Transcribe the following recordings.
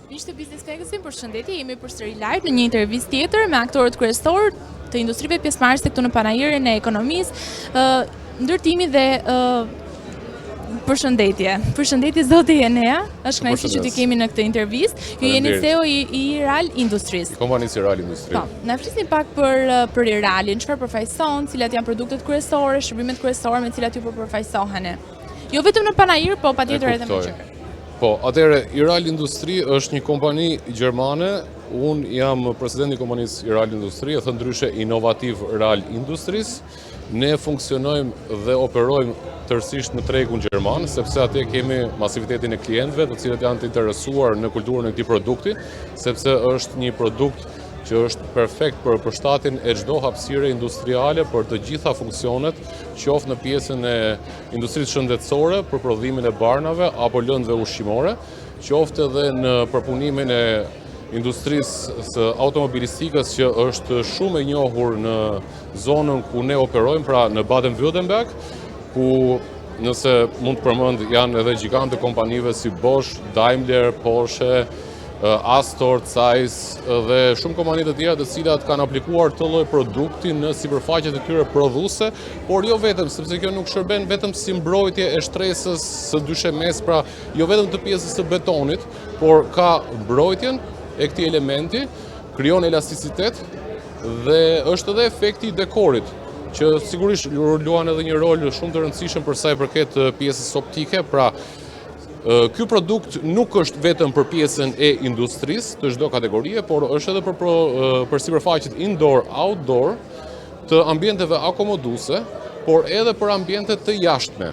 Ishte Business Magazine, përshëndetje, jemi përsëri live në një intervistë tjetër me aktorët kryesor të industrive pjesëmarrëse këtu në panajirin e ekonomisë, ndërtimi dhe Përshëndetje zoti Enea, është kënaqësi që të kemi në këtë intervistë. Ju jeni CEO i Iral Industries. Kompanisë Iral Industries. Po, na flisni pak për Iralin, çfarë përfaqëson, cilat janë produktet kryesore, shërbimet kryesore me të cilat ju përfaqësoheni. Jo vetëm në panajir, po patjetër edhe më qërë. Po, atëherë Iral Industri është një kompani gjermane. Unë jam presidenti i kompanisë Iral Industri, e thënë ndryshe Innovative Iral Industries. Ne funksionojmë dhe operojmë tërësisht në tregun gjerman, sepse atje kemi masivitetin e klientëve, të cilët janë të interesuar në kulturën e këtij produkti, sepse është një produkt që është perfekt për përshtatjen e çdo hapësire industriale për të gjitha funksionet, qoftë në pjesën e industrisë shëndetësore për prodhimin e barnave apo lëndëve ushqimore, qoftë edhe në përpunimin e industrisë së automobilistikës që është shumë e njohur në zonën ku ne operojmë, pra në Baden-Württemberg, ku nëse mund të përmend janë edhe gjigantë të kompanive si Bosch, Daimler, Porsche, Astor, Zeiss dhe shumë kompani të tjera të cilat kanë aplikuar këtë lloj produkti në sipërfaqet e tyre prodhuese, por jo vetëm, sepse kjo nuk shërben vetëm si mbrojtje e shtresës së dyshemes, pra jo vetëm të pjesës së betonit, por ka mbrojtjen e këtij elementi, krijon elasticitet dhe është edhe efekti i dekorit, që sigurisht luan edhe një rol shumë të rëndësishëm për sa i përket pjesës optike, pra ky produkt nuk është vetëm për pjesën e industrisë të çdo kategorie, por është edhe për sipërfaqet indoor-outdoor të ambienteve akomoduese, por edhe për ambientet të jashtme,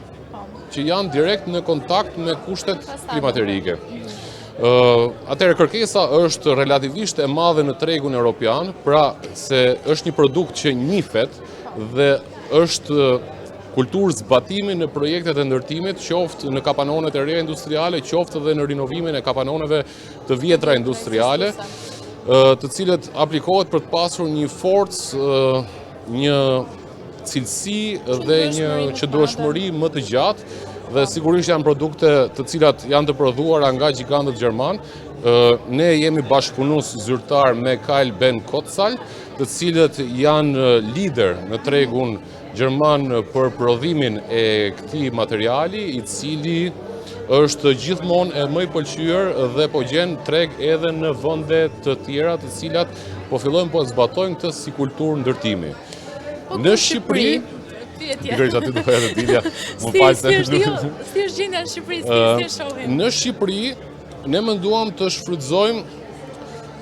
që janë direkt në kontakt me kushtet klimaterike. Atëherë kërkesa është relativisht e madhe në tregun evropian, pra se është një produkt që njihet dhe është kulturë zbatimi në projektet e ndërtimit, qoftë në kapanonet e reja industriale, qoftë edhe në rinovimin e kapanoneve të vjetra industriale, të cilët aplikohet për të pasur një forcë, një cilësi dhe një qëndrueshmëri më të gjatë, dhe sigurisht janë produkte të cilat janë të prodhuara nga gjigantët gjerman. Ne jemi bashkëpunues zyrtar me Karl Benz Kotzal, të cilët janë lider në tregun gjerman për prodhimin e këtij materiali, i cili është gjithmonë e më i pëlqyer dhe po gjen treg edhe në vende të tjera, të cilat po fillojnë po zbatojnë këtë si kulturë ndërtimi. Në Shqipëri, pikërisht aty do edhe dilja, më fal se si është gjendja në Shqipëri, si e shohim? Në Shqipëri ne menduam të shfrytëzojmë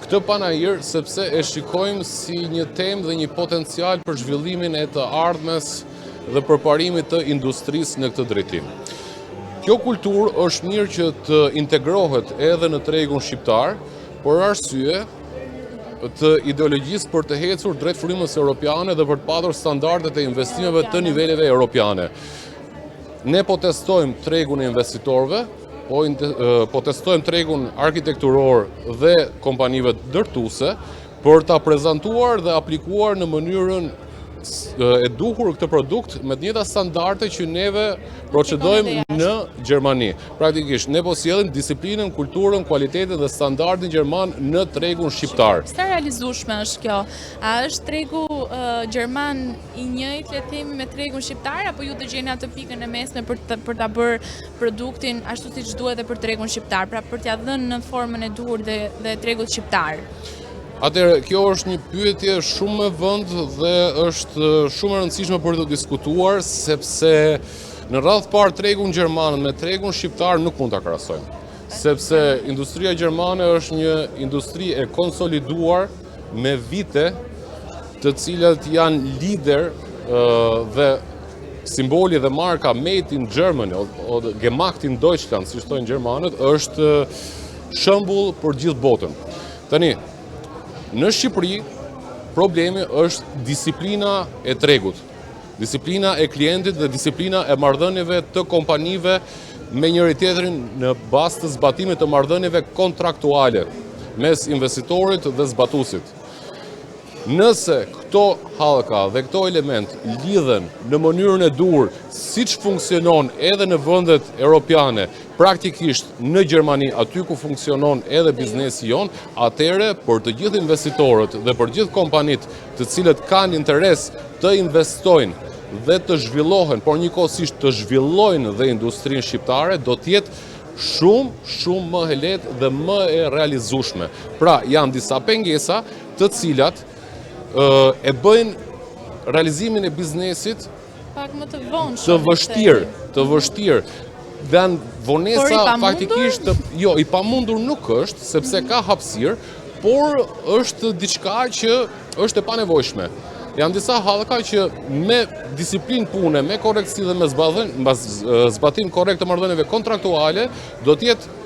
këtë panajir sepse e shikojmë si një temë dhe një potencial për zhvillimin e të ardhmes dhe përparimit të industrisë në këtë drejtim. Kjo kulturë është mirë që të integrohet edhe në tregun shqiptar, por arsye të ideologjisë për të hecur drejt frymës europiane dhe për të patur standardet e investimeve të niveleve europiane. Ne po testojmë tregun e investitorëve, po testojmë tregun arkitekturor dhe kompanive ndërtuese për ta prezantuar dhe aplikuar në mënyrën e duhur këtë produkt me të njëjta standarde që neve procedojmë në Gjermani. Praktikisht ne po sjellim disiplinën, kulturën, kualitetin dhe standardin gjerman në tregun shqiptar. Sa realizueshme është kjo? A është tregu gjerman i njëjtë, le të themi, me tregun shqiptar, apo ju të gjeni atë pikën e mesme për ta bërë produktin ashtu siç duhet edhe për tregun shqiptar, pra për t'ia dhënë në formën e duhur dhe tregut shqiptar? Atëherë, kjo është një pyetje shumë e vënd dhe është shumë e rëndësishme për të diskutuar, sepse në radhë parë tregun gjerman me tregun shqiptar nuk mund ta krahasojmë. Sepse industria gjermane është një industri e konsoliduar me vite, të cilat janë lider dhe simboli dhe marka Made in Germany, ose Gemacht in Deutschland, si thojnë gjermanët, është shembull për gjithë botën. Tani, në Shqipëri, problemi është disiplina e tregut, disiplina e klientit dhe disiplina e marrëdhënieve të kompanive me njëri tjetrin në bazë të zbatimit të marrëdhënieve kontraktuale mes investitorit dhe zbatuesit. Nëse këto hallka dhe këto element lidhen në mënyrën e duhur siç funksionon edhe në vendet europiane, praktikisht në Gjermani, aty ku funksionon edhe biznesi jon, atëre për të gjithë investitorët dhe për gjithë kompanitë të cilët kanë interes të investojnë dhe të zhvillohen, por njëkohësisht të zhvillojnë dhe industrinë shqiptare, do të jetë shumë më e lehtë dhe më e realizueshme. Pra, janë disa pengesa të cilat e bëjnë realizimin e biznesit pak më të vonë, të vështirë. Dhe vonesa faktikisht i pamundur nuk është, sepse ka hapësirë, por është diçka që është e panevojshme. Janë disa hallka që me disiplinë pune, me korrektësi dhe me zbatim korrekt të marrëdhënieve kontraktuale, do të jetë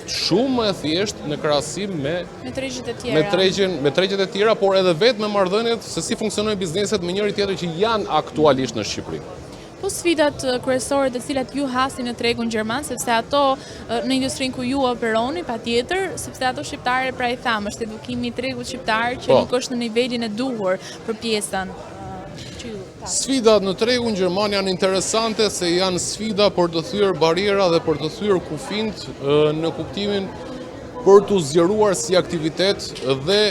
shumë më e thjeshtë në krahasim me tregjet e tjera. Me tregjet e tjera, por edhe vetë me marrëdhëniet se si funksionojnë bizneset me njëri tjetër që janë aktualisht në Shqipëri. Po sfidat kryesore të cilat ju hasni në tregun gjerman, sepse ato në industrinë ku ju operoni, patjetër, sepse ato shqiptare pra i thamë, është edukimi i tregut shqiptar që nuk është në nivelin e duhur për pjesën. Sfidat në tregun gjerman janë interesante se janë sfida për të thyer bariera dhe për të thyer kufijt në kuptimin për të zgjeruar si aktivitet dhe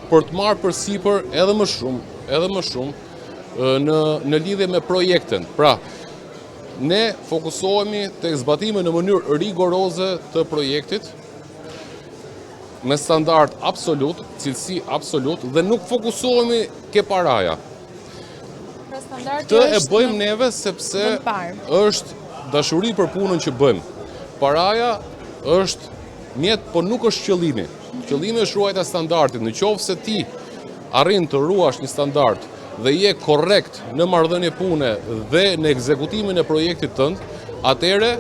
për të marrë përsipër edhe më shumë në lidhje me projekten. Pra, ne fokusohemi tek zbatimi në mënyrë rigoroze të projektit, me standard absolut, cilësi absolut, dhe nuk fokusohemi ke paraja. Këtë e bëjmë neve sepse është dashuri për punën që bëjmë. Paraja është mjet, por nuk është qëllimi. Qëllimi është ruajtja e standardit. Në qoftë se ti arrin të ruash një standard dhe je korrekt në marrëdhënie pune dhe në ekzekutimin e projektit tënd, atëre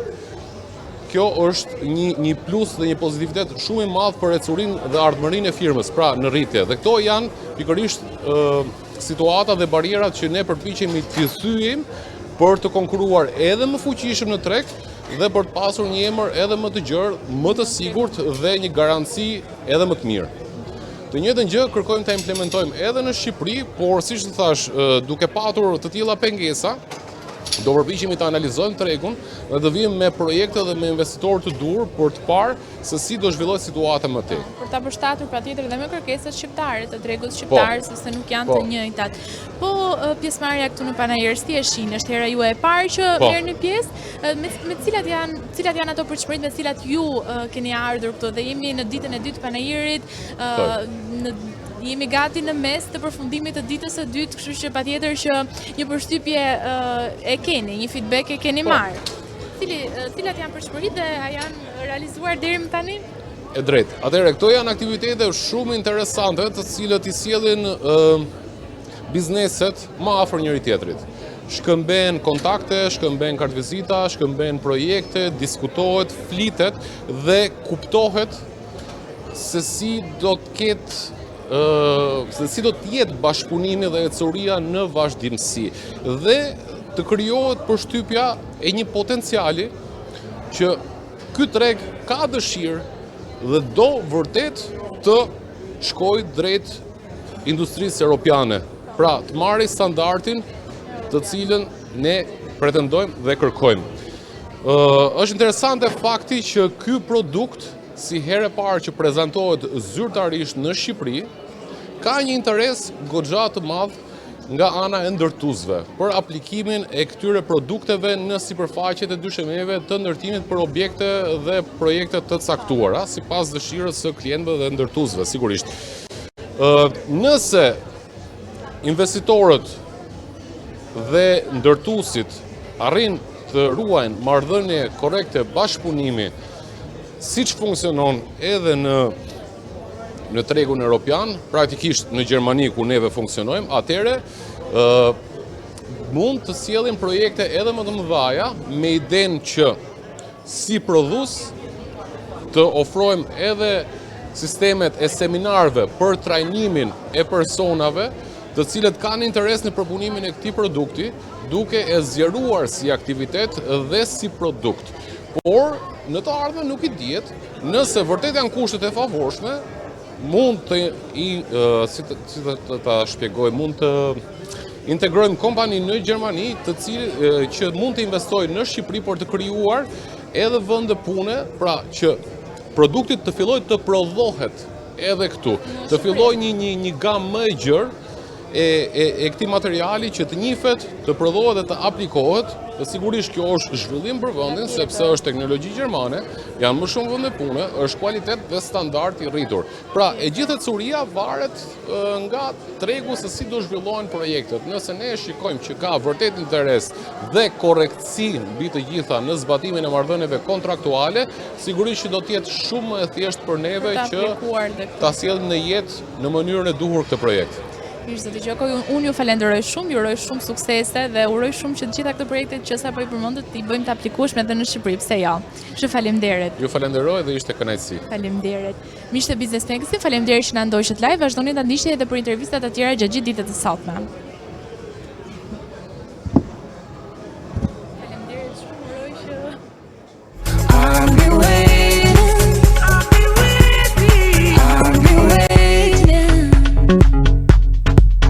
kjo është një plus dhe një pozitivitet shumë i madh për ecurinë dhe ardhmërinë e firmës, pra në rritje. Dhe këto janë pikërisht situata dhe barierat që ne përpiqemi t'i thyejm për të konkuruar edhe më fuqishëm në treg dhe për të pasur një emër edhe më të gjerë, më të sigurt dhe një garanci edhe më të mirë. Të njëjtën gjë kërkojmë ta implementojmë edhe në Shqipëri, por siç të thash, duke patur të tilla pengesa, do përpiqemi të analizojmë tregun dhe të vijmë me projekte dhe me investitorë të duhur për të parë se si do zhvillohet situata më tej. Për ta përshtatur patjetër dhe me kërkesat shqiptare të tregut shqiptar, sepse nuk janë të njëjtat. Po pjesëmarrja këtu në Panajërsi e Shin, është hera juaj e parë që merrni pjesë, me cilat janë ato përshpërimet me cilat ju keni ardhur këtu dhe jemi në ditën e dytë Panajërit, jemi gati në mes të përfundimit të ditës së dytë, kështu që patjetër që një përshtypje e keni, një feedback e keni marrë. Cilat janë përshpëritë dhe a janë realizuar deri më tani? E drejtë. Atëherë këto janë aktivitete shumë interesante, të cilët i sjellin bizneset më afër njëri tjetrit. Shkëmben kontakte, shkëmben kartë vizita, shkëmben projekte, diskutohet, flitet dhe kuptohet se si do të ketë se si do të jetë bashkëpunimi dhe ecuria në vazhdimsi dhe të krijohet përshtypja e një potenciali që ky treg ka dëshirë dhe do vërtet të shkojë drejt industrisë europiane. Pra, të marrë standardin të cilën ne pretendojmë dhe kërkojmë. Është interesante fakti që ky produkt, si herë e parë që prezantohet zyrtarisht në Shqipëri, ka një interes goxha të madh nga ana e ndërtuesve për aplikimin e këtyre produkteve në sipërfaqet e dyshemeve të ndërtimit për objekte dhe projekte të caktuara, sipas dëshirës së klientëve dhe ndërtuesve, sigurisht. Nëse investitorët dhe ndërtuesit arrin të ruajnë marrëdhënie korrekte bashkëpunimi, siç funksionon edhe në tregun europian, praktikisht në Gjermani ku neve funksionojmë, atëre mund të sjellin projekte edhe më të mëdha me idenë që si prodhues të ofrojmë edhe sistemet e seminarëve për trajnimin e personave të cilët kanë interes në përpunimin e këtij produkti, duke e zgjeruar si aktivitet dhe si produkt. Por në të ardhmen nuk i dihet, nëse vërtet janë kushtet e favorshme, mund të si ta shpjegoj, mund të integrojmë kompani në Gjermani që mund të investojë në Shqipëri për të krijuar edhe vende pune, pra që produktit të fillojë të prodhohet edhe këtu, të fillojë një gamë më e gjerë e këtij materiali që të njihet, të prodhohet dhe të aplikohet. Dhe sigurisht kjo është zhvillim për vendin, sepse është teknologji gjermane, janë më shumë vende pune, është kualitet dhe standard i rritur. Pra, e gjithë curia varet nga tregu se si do zhvillohen projektet. Nëse ne shikojmë që ka vërtet interes dhe korrektësi mbi të gjitha në zbatimin e marrëdhënieve kontraktuale, sigurisht që do të jetë shumë më e thjeshtë për neve që ta sjellim në jetë në mënyrën e duhur këtë projekt. Mirë, zoti Gjoko, unë ju falenderoj shumë, ju uroj shumë suksese dhe uroj shumë që të gjitha këto projekte që sapo i përmendët i bëjmë të aplikueshme edhe në Shqipëri, pse jo. Kështu faleminderit. Ju falenderoj dhe ishte kënaqësi. Faleminderit. Miqtë e Business Magazine, faleminderit që na ndoqët live, vazhdoni ta ndiqni edhe për intervistat të tjera gjatë gjithë ditës së sotme.